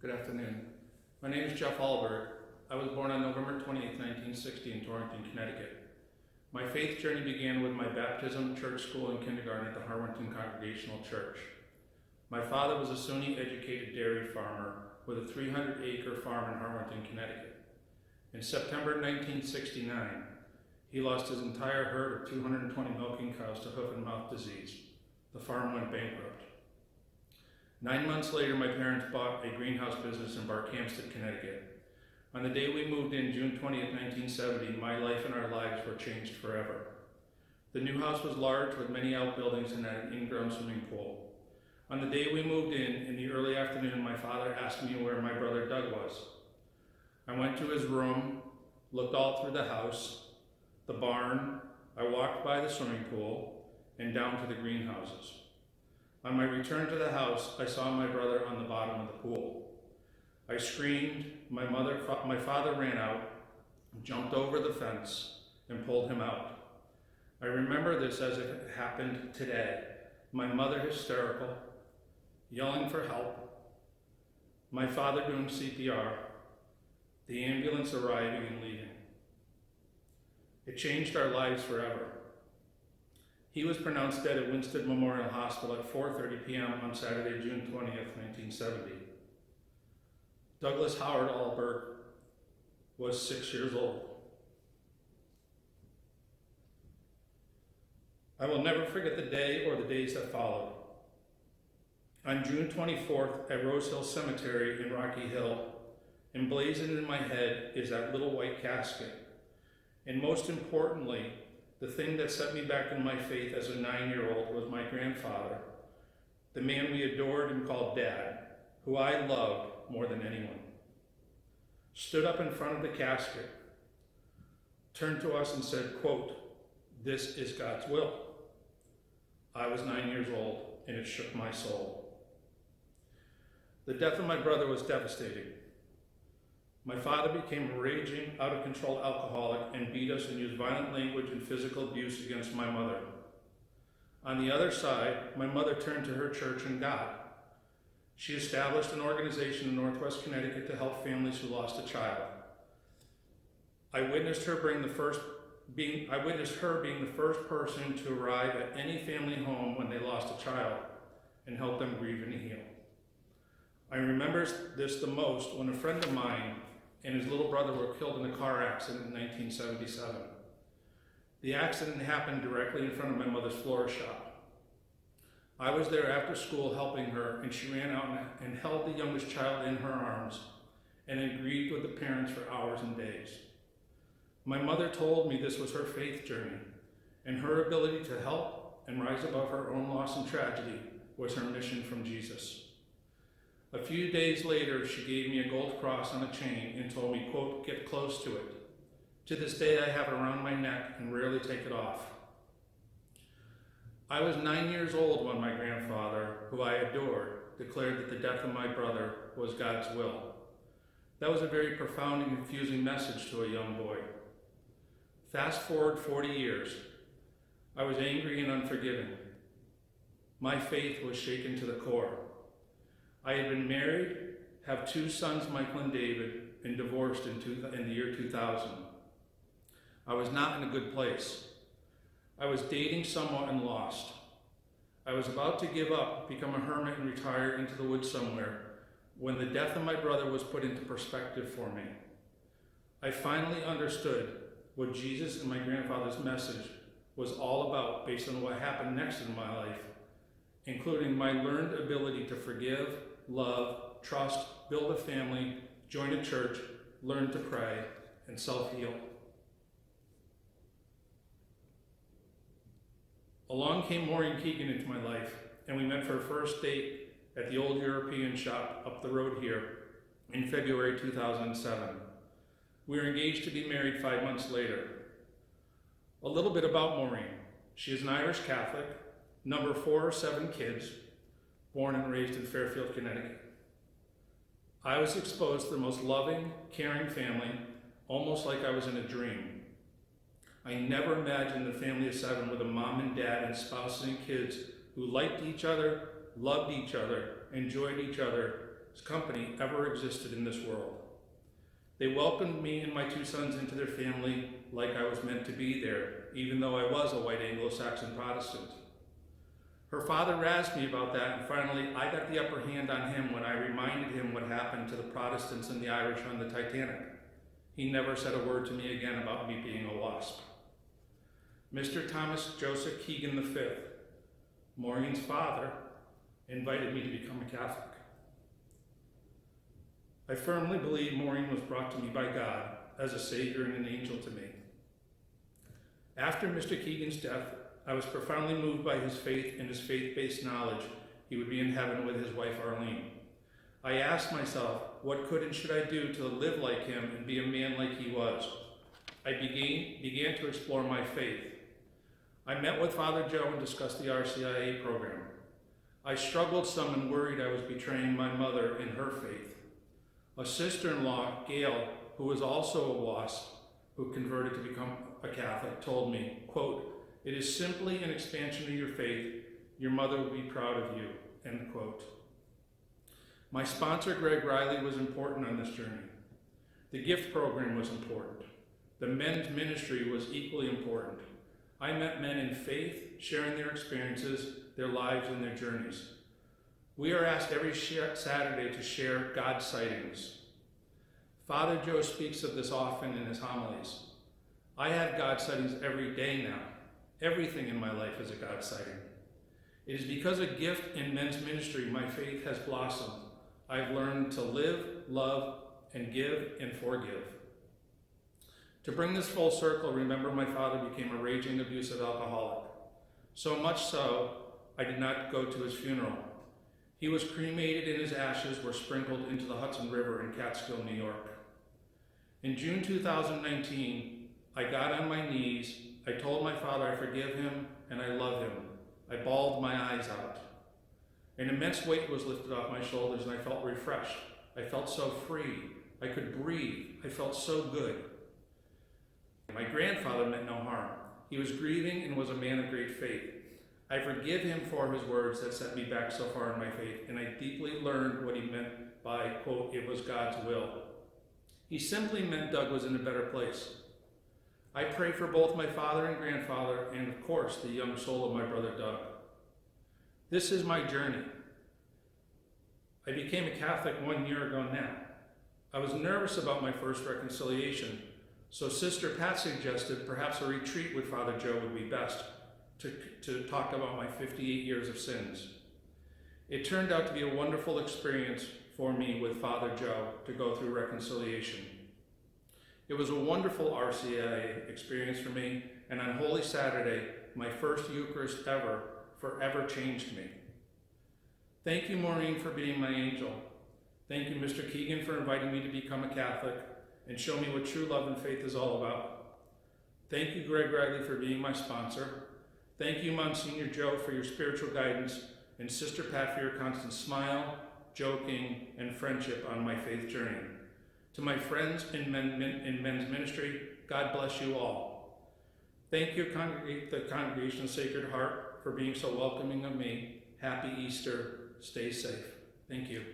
Good afternoon. My name is Jeff Ahlberg. I was born on November 28, 1960 in Torrington, Connecticut. My faith journey began with my baptism, church school, and kindergarten at the Harwinton Congregational Church. My father was a SUNY-educated dairy farmer with a 300-acre farm in Harwinton, Connecticut. In September 1969, he lost his entire herd of 220 milking cows to hoof and mouth disease. The farm went bankrupt. 9 months later, my parents bought a greenhouse business in Barkhamsted, Connecticut. On the day we moved in, June 20th, 1970, my life and our lives were changed forever. The new house was large with many outbuildings and had an in-ground swimming pool. On the day we moved in the early afternoon, my father asked me where my brother Doug was. I went to his room, looked all through the house, the barn, I walked by the swimming pool, and down to the greenhouses. On my return to the house, I saw my brother on the bottom of the pool. I screamed, my father ran out, jumped over the fence, and pulled him out. I remember this as if it happened today. My mother hysterical, yelling for help, my father doing CPR, the ambulance arriving and leaving. It changed our lives forever. He was pronounced dead at Winston Memorial Hospital at 4:30 p.m. on Saturday, June 20th, 1970. Douglas Howard Ahlberg was 6 years old. I will never forget the day or the days that followed. On June 24th at Rose Hill Cemetery in Rocky Hill, emblazoned in my head is that little white casket. And most importantly, the thing that set me back in my faith as a 9-year-old was my grandfather, the man we adored and called Dad, who I loved more than anyone. Stood up in front of the casket, turned to us and said, quote, "This is God's will." I was 9 years old and it shook my soul. The death of my brother was devastating. My father became a raging, out-of-control alcoholic and beat us and used violent language and physical abuse against my mother. On the other side, my mother turned to her church and God. She established an organization in Northwest Connecticut to help families who lost a child. I witnessed her being the first person to arrive at any family home when they lost a child and help them grieve and heal. I remember this the most when a friend of mine and his little brother were killed in a car accident in 1977. The accident happened directly in front of my mother's florist shop. I was there after school helping her, and she ran out and held the youngest child in her arms and then grieved with the parents for hours and days. My mother told me this was her faith journey, and her ability to help and rise above her own loss and tragedy was her mission from Jesus. A few days later, she gave me a gold cross on a chain and told me, quote, "Get close to it." To this day, I have it around my neck and rarely take it off. I was 9 years old when my grandfather, who I adored, declared that the death of my brother was God's will. That was a very profound and confusing message to a young boy. Fast forward 40 years, I was angry and unforgiving. My faith was shaken to the core. I had been married, have 2 sons, Michael and David, and divorced in the year 2000. I was not in a good place. I was dating someone and lost. I was about to give up, become a hermit, and retire into the woods somewhere when the death of my brother was put into perspective for me. I finally understood what Jesus and my grandfather's message was all about based on what happened next in my life, including my learned ability to forgive, love, trust, build a family, join a church, learn to pray, and self-heal. Along came Maureen Keegan into my life, and we met for a first date at the old European shop up the road here in February 2007. We were engaged to be married 5 months later. A little bit about Maureen. She is an Irish Catholic, number 4 of 7 kids, born and raised in Fairfield, Connecticut. I was exposed to the most loving, caring family, almost like I was in a dream. I never imagined a family of 7 with a mom and dad and spouses and kids who liked each other, loved each other, enjoyed each other company ever existed in this world. They welcomed me and my 2 sons into their family like I was meant to be there, even though I was a white Anglo-Saxon Protestant. Her father razzed me about that, and finally I got the upper hand on him when I reminded him what happened to the Protestants and the Irish on the Titanic. He never said a word to me again about me being a WASP. Mr. Thomas Joseph Keegan V, Maureen's father, invited me to become a Catholic. I firmly believe Maureen was brought to me by God as a savior and an angel to me. After Mr. Keegan's death, I was profoundly moved by his faith and his faith-based knowledge he would be in heaven with his wife Arlene. I asked myself, what could and should I do to live like him and be a man like he was? I began to explore my faith. I met with Father Joe and discussed the RCIA program. I struggled some and worried I was betraying my mother in her faith. A sister-in-law, Gail, who was also a WASP, who converted to become a Catholic, told me, quote, "It is simply an expansion of your faith. Your mother will be proud of you," end quote. My sponsor, Greg Riley, was important on this journey. The gift program was important. The men's ministry was equally important. I met men in faith, sharing their experiences, their lives, and their journeys. We are asked every Saturday to share God sightings. Father Joe speaks of this often in his homilies. I have God sightings every day now. Everything in my life is a God sighting. It is because of gift in men's ministry my faith has blossomed. I've learned to live, love, and give and forgive. To bring this full circle, remember my father became a raging, abusive alcoholic. So much so, I did not go to his funeral. He was cremated and his ashes were sprinkled into the Hudson River in Catskill, New York. In June 2019, I got on my knees, I told my father I forgive him and I love him. I bawled my eyes out. An immense weight was lifted off my shoulders and I felt refreshed. I felt so free. I could breathe. I felt so good. My grandfather meant no harm. He was grieving and was a man of great faith. I forgive him for his words that set me back so far in my faith, and I deeply learned what he meant by, quote, "It was God's will." He simply meant Doug was in a better place. I pray for both my father and grandfather, and of course, the young soul of my brother Doug. This is my journey. I became a Catholic 1 year ago now. I was nervous about my first reconciliation, so Sister Pat suggested perhaps a retreat with Father Joe would be best to talk about my 58 years of sins. It turned out to be a wonderful experience for me with Father Joe to go through reconciliation. It was a wonderful RCIA experience for me, and on Holy Saturday, my first Eucharist ever, forever changed me. Thank you, Maureen, for being my angel. Thank you, Mr. Keegan, for inviting me to become a Catholic and show me what true love and faith is all about. Thank you, Greg Riley, for being my sponsor. Thank you, Monsignor Joe, for your spiritual guidance, and Sister Pat for your constant smile, joking, and friendship on my faith journey. To my friends in men's ministry, God bless you all. Thank you, the Congregation of Sacred Heart, for being so welcoming of me. Happy Easter. Stay safe. Thank you.